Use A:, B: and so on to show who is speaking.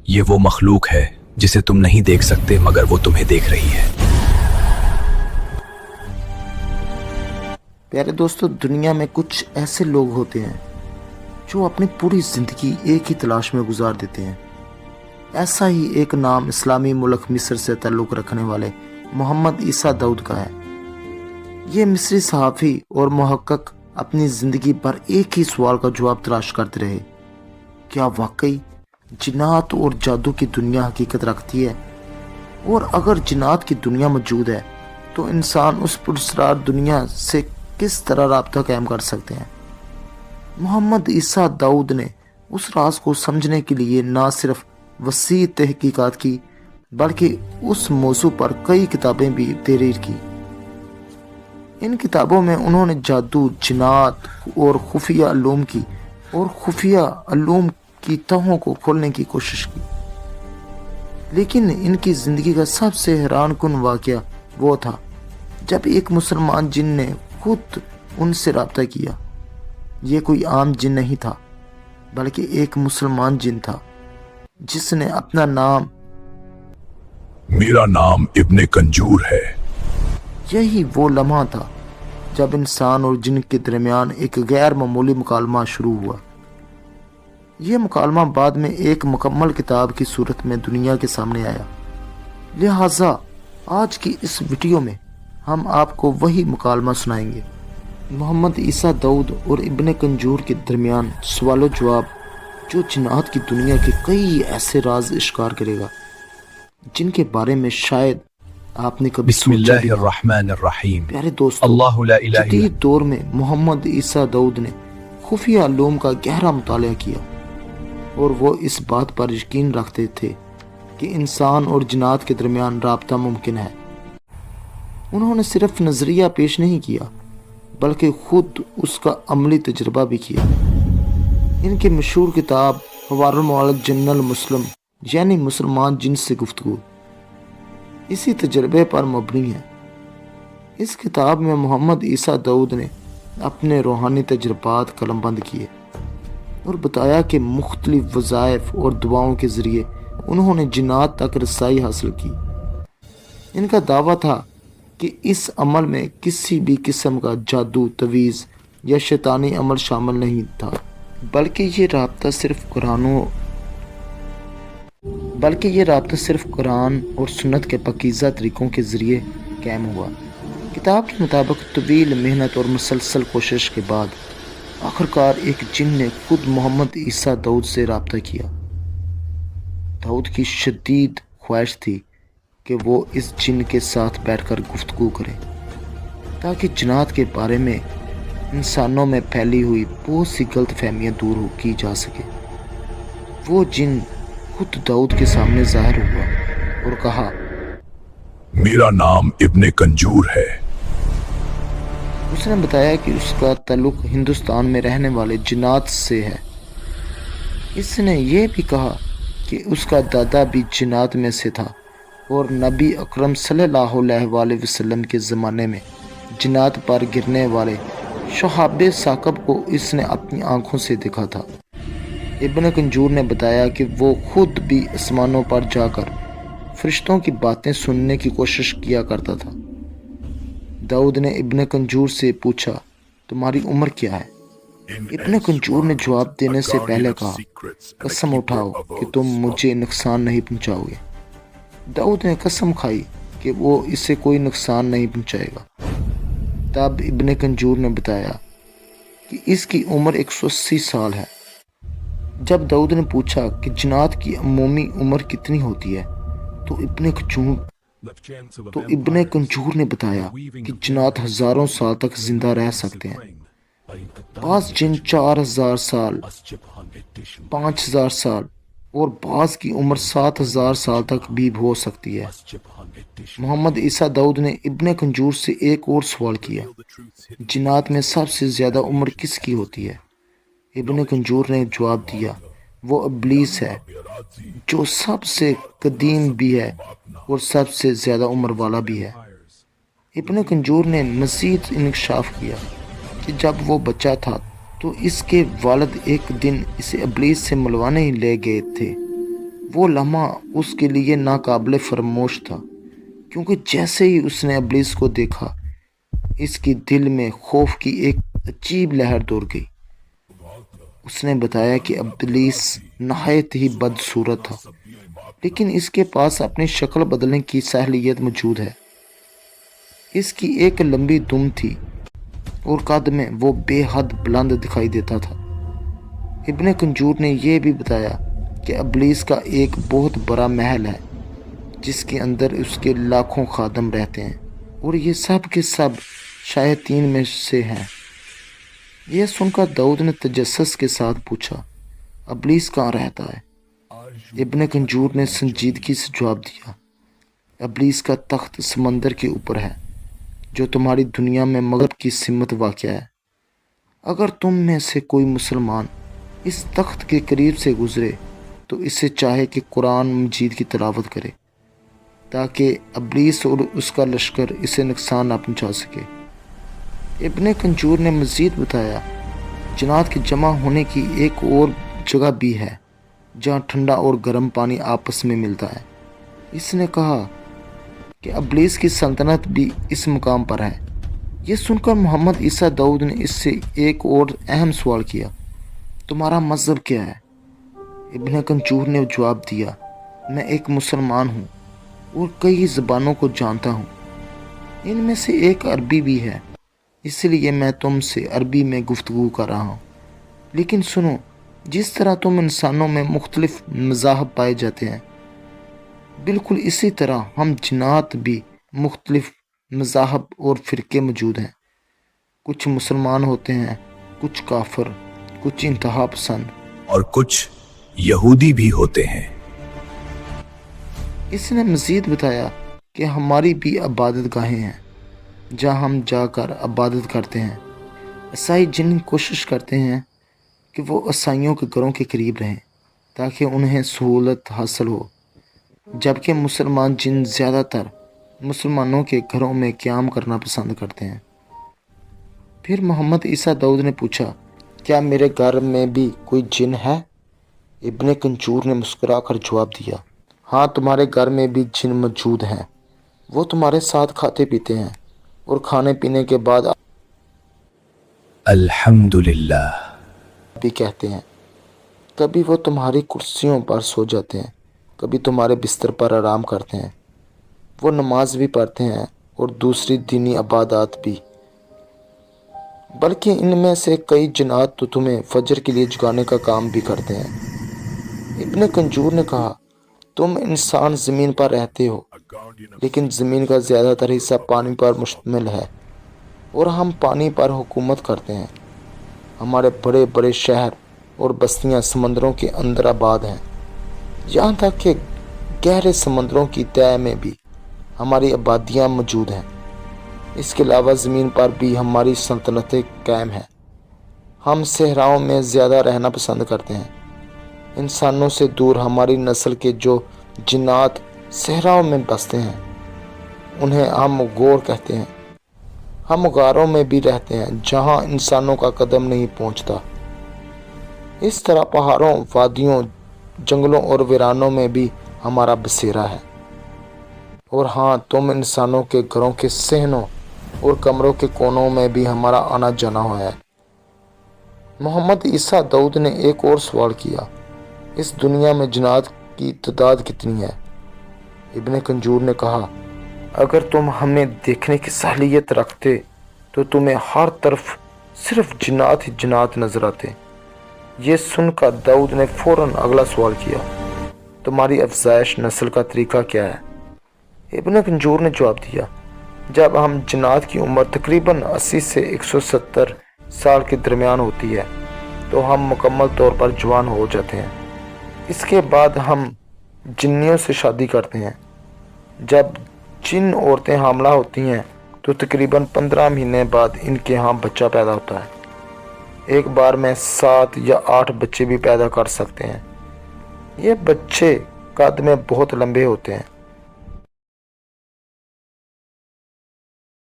A: یہ وہ مخلوق ہے جسے تم نہیں دیکھ سکتے مگر وہ تمہیں دیکھ رہی ہے۔
B: پیارے دوستو، دنیا میں کچھ ایسے لوگ ہوتے ہیں جو اپنی پوری زندگی ایک ہی تلاش میں گزار دیتے ہیں۔ ایسا ہی ایک نام اسلامی ملک مصر سے تعلق رکھنے والے محمد عیسیٰ داؤد کا ہے۔ یہ مصری صحافی اور محقق اپنی زندگی پر ایک ہی سوال کا جواب تلاش کرتے رہے: کیا واقعی جنات اور جادو کی دنیا حقیقت رکھتی ہے؟ اور اگر جنات کی دنیا موجود ہے تو انسان اس پراسرار دنیا سے کس طرح رابطہ قائم کر سکتے ہیں؟ محمد عیسیٰ داؤد نے اس راز کو سمجھنے کے لیے نہ صرف وسیع تحقیقات کی بلکہ اس موضوع پر کئی کتابیں بھی تحریر کی۔ ان کتابوں میں انہوں نے جادو، جنات اور خفیہ علوم کی تہوں کو کھولنے کی کوشش کی۔ لیکن ان کی زندگی کا سب سے حیران کن واقعہ وہ تھا جب ایک مسلمان جن نے خود ان سے رابطہ کیا۔ یہ کوئی عام جن نہیں تھا بلکہ ایک مسلمان جن تھا جس نے اپنا نام
C: میرا نام ابن کنجور ہے۔
B: یہی وہ لمحہ تھا جب انسان اور جن کے درمیان ایک غیر معمولی مکالمہ شروع ہوا۔ یہ مکالمہ بعد میں ایک مکمل کتاب کی صورت میں دنیا کے سامنے آیا۔ لہٰذا آج کی اس ویڈیو میں ہم آپ کو وہی مکالمہ سنائیں گے۔ محمد عیسیٰ داؤد اور ابن کنجور کے درمیان سوال و جواب جو جنات کی دنیا کے کئی ایسے راز اشکار کرے گا جن کے بارے میں شاید آپ نے کبھی
A: بسم اللہ الرحمن الرحیم۔
B: پیارے دوستو،
A: اللہ لا الہ الا
B: جدید دور میں محمد عیسیٰ داؤد نے خفیہ علوم کا گہرا مطالعہ کیا اور وہ اس بات پر یقین رکھتے تھے کہ انسان اور جنات کے درمیان رابطہ ممکن ہے۔ انہوں نے صرف نظریہ پیش نہیں کیا بلکہ خود اس کا عملی تجربہ بھی کیا۔ ان کی مشہور کتاب حوار المعالج جن المسلم یعنی مسلمان جن سے گفتگو اسی تجربے پر مبنی ہے۔ اس کتاب میں محمد عیسیٰ داؤد نے اپنے روحانی تجربات قلم بند کیے اور بتایا کہ مختلف وظائف اور دعاؤں کے ذریعے انہوں نے جنات تک رسائی حاصل کی۔ ان کا دعویٰ تھا کہ اس عمل میں کسی بھی قسم کا جادو، تویز یا شیطانی عمل شامل نہیں تھا بلکہ یہ رابطہ صرف قرآن اور سنت کے پاکیزہ طریقوں کے ذریعے قائم ہوا۔ کتاب کے مطابق طویل محنت اور مسلسل کوشش کے بعد آخرکار ایک جن نے خود محمد عیسیٰ داؤد سے رابطہ کیا۔ داؤد کی شدید خواہش تھی کہ وہ اس جن کے ساتھ بیٹھ کر گفتگو کرے تاکہ جنات کے بارے میں انسانوں میں پھیلی ہوئی بہت سی غلط فہمیاں دور کی جا سکے۔ وہ جن خود داؤد کے سامنے ظاہر ہوا اور کہا:
C: میرا نام ابن کنجور ہے۔
B: اس نے بتایا کہ اس کا تعلق ہندوستان میں رہنے والے جنات سے ہے۔ اس نے یہ بھی کہا کہ اس کا دادا بھی جنات میں سے تھا اور نبی اکرم صلی اللہ علیہ وآلہ وسلم کے زمانے میں جنات پر گرنے والے شہاب ثاقب کو اس نے اپنی آنکھوں سے دیکھا تھا۔ ابن کنجور نے بتایا کہ وہ خود بھی آسمانوں پر جا کر فرشتوں کی باتیں سننے کی کوشش کیا کرتا تھا۔ داؤد نے ابن کنجور سے پوچھا: تمہاری عمر کیا ہے؟ ابن کنجور نے جواب دینے سے پہلے کہا: قسم اٹھاؤ کہ تم مجھے نقصان نہیں پہنچاؤ گے۔ داؤد نے قسم کھائی کہ وہ اسے کوئی نقصان نہیں پہنچائے گا۔ تب ابن کنجور نے بتایا کہ اس کی عمر 180 سال ہے۔ جب داؤد نے پوچھا کہ جنات کی عمومی عمر کتنی ہوتی ہے تو ابن کنجور نے بتایا کہ جنات ہزاروں سال تک زندہ رہ سکتے ہیں۔ بعض جن 4000 سال، 5000 سال اور بعض کی عمر 7000 سال تک بھی ہو سکتی ہے۔ محمد عیسیٰ داؤد نے ابن کنجور سے ایک اور سوال کیا: جنات میں سب سے زیادہ عمر کس کی ہوتی ہے؟ ابن کنجور نے جواب دیا: وہ ابلیس ہے جو سب سے قدیم بھی ہے اور سب سے زیادہ عمر والا بھی ہے۔ ابن کنجور نے مزید انکشاف کیا کہ جب وہ بچہ تھا تو اس کے والد ایک دن اسے ابلیس سے ملوانے لے گئے تھے۔ वो लम्हा उसके लिए नाकाबिले फरामोश था, क्योंकि जैसे ही उसने इब्लीस को देखा, इसकी दिल में खौफ की एक अजीब लहर दौड़ गई। उसने बताया कि इब्लीस नहायत ही बदसूरत था, लेकिन इसके पास अपनी शक्ल बदलने की सहूलियत मौजूद है। इसकी एक लंबी दुम थी और कद में वो बेहद बुलंद दिखाई देता था। इब्ने कंजूर ने यह भी बताया कि इब्लीस का एक बहुत बड़ा महल है, जिसके अंदर उसके लाखों खादम रहते हैं, और ये सब के सब शायतीन में से हैं। यह सुनकर दाऊद ने तजस्सुस के साथ पूछा, इब्लीस कहाँ रहता है? इब्ने कंजूर ने संजीदगी से जवाब दिया, इब्लीस का तख्त समंदर के ऊपर है, जो तुम्हारी दुनिया में मगरब की सिमत वाक़या है। अगर तुम में से कोई मुसलमान इस तख्त के करीब से गुजरे तो इससे चाहे कि कुरान मजीद की तिलावत करे, ताकि इब्लीस और उसका लश्कर इसे नुकसान ना पहुंचा सके। इब्ने कंजूर ने मज़ीद बताया, जन्नत के जमा होने की एक और जगह भी है, जहाँ ठंडा और गर्म पानी आपस में मिलता है। इसने कहा कि इब्लीस की सल्तनत भी इस मुकाम पर है। यह सुनकर मोहम्मद ईसा दाऊद ने इससे एक और अहम सवाल किया, तुम्हारा मज़हब क्या है? इब्ने कंजूर ने जवाब दिया, मैं एक मुसलमान हूँ और कई ज़बानों को जानता हूँ, इनमें से एक अरबी भी है, इसलिए मैं तुमसे अरबी में गुफ्तगू कर रहा हूँ। लेकिन सुनो, जिस तरह तुम इंसानों में मुख्तलिफ मज़ाहब पाए जाते हैं, बिल्कुल इसी तरह हम जिन्नात भी मुख्तलिफ मज़ाहब और फ़िरके मौजूद हैं। कुछ मुसलमान होते हैं, कुछ काफिर, कुछ इंतहा पसंद,
A: और कुछ यहूदी भी होते हैं।
B: इसने मज़ीद बताया कि हमारी भी इबादत गाहें हैं, जहाँ हम जाकर इबादत करते हैं। ईसाई जिन कोशिश करते हैं कि वो ईसाइयों के घरों के करीब रहें ताकि उन्हें सहूलत हासिल हो, जबकि मुसलमान जिन ज़्यादातर मुसलमानों के घरों में क़याम करना पसंद करते हैं। फिर मोहम्मद ईसा दाऊद ने पूछा, क्या मेरे घर में भी कोई जिन है? इब्ने कंजूर ने मुस्कुरा कर जवाब दिया, हाँ, तुम्हारे घर में भी जिन मौजूद हैं। वो तुम्हारे साथ खाते पीते हैं और खाने पीने के बाद
A: अल्हम्दुलिल्लाह
B: भी कहते हैं। कभी वो तुम्हारी कुर्सियों पर सो जाते हैं, कभी तुम्हारे बिस्तर पर आराम करते हैं। वो नमाज भी पढ़ते हैं और दूसरी दीनी इबादत भी, बल्कि इनमें से कई जिन्नात तो तुम्हें फजर के लिए जगाने का काम भी करते हैं। इब्ने कंजूर ने कहा, तुम इंसान ज़मीन पर रहते हो, लेकिन ज़मीन का ज़्यादातर हिस्सा पानी पर मुश्तमिल है और हम पानी पर हुकूमत करते हैं। हमारे बड़े बड़े शहर और बस्तियां समंदरों के अंदर आबाद हैं, यहाँ तक कि गहरे समंदरों की तह में भी हमारी आबादियाँ मौजूद हैं। इसके अलावा ज़मीन पर भी हमारी सल्तनतें कायम हैं। हम सहराओं में ज़्यादा रहना पसंद करते हैं। इंसानों से दूर हमारी नस्ल के जो जिन्नात सहराओं में बसते हैं, उन्हें हम गौर कहते हैं। हम गारों में भी रहते हैं, जहाँ इंसानों का कदम नहीं पहुँचता। इस तरह पहाड़ों, वादियों, जंगलों और वीरानों में भी हमारा बसेरा है। और हाँ, तुम इंसानों के घरों के सहनों और कमरों के कोनों में भी हमारा आना जाना हुआ है। मोहम्मद ईसा दाऊद ने एक और सवाल किया, इस दुनिया में जिन्नात की तादाद कितनी है? इब्ने कंजूर ने कहा, अगर तुम हमें देखने की सहूलियत रखते तो तुम्हें हर तरफ सिर्फ जिन्नात ही जिन्नात नजर आते। ये सुनकर दाऊद ने फौरन अगला सवाल किया, तुम्हारी अफजाइश नस्ल का तरीका क्या है? इब्ने कंजूर ने जवाब दिया, जब हम जिन्नात की उम्र तकरीबन 80 से 170 साल के दरमियान होती है तो हम मुकम्मल तौर पर जवान हो जाते हैं। इसके बाद हम जिन्नियों से शादी करते हैं। जब जिन औरतें हामला होती हैं तो तकरीबन 15 महीने बाद इनके यहाँ बच्चा पैदा होता है। एक बार में 7 या 8 बच्चे भी पैदा कर सकते हैं। ये बच्चे कद में बहुत लंबे होते हैं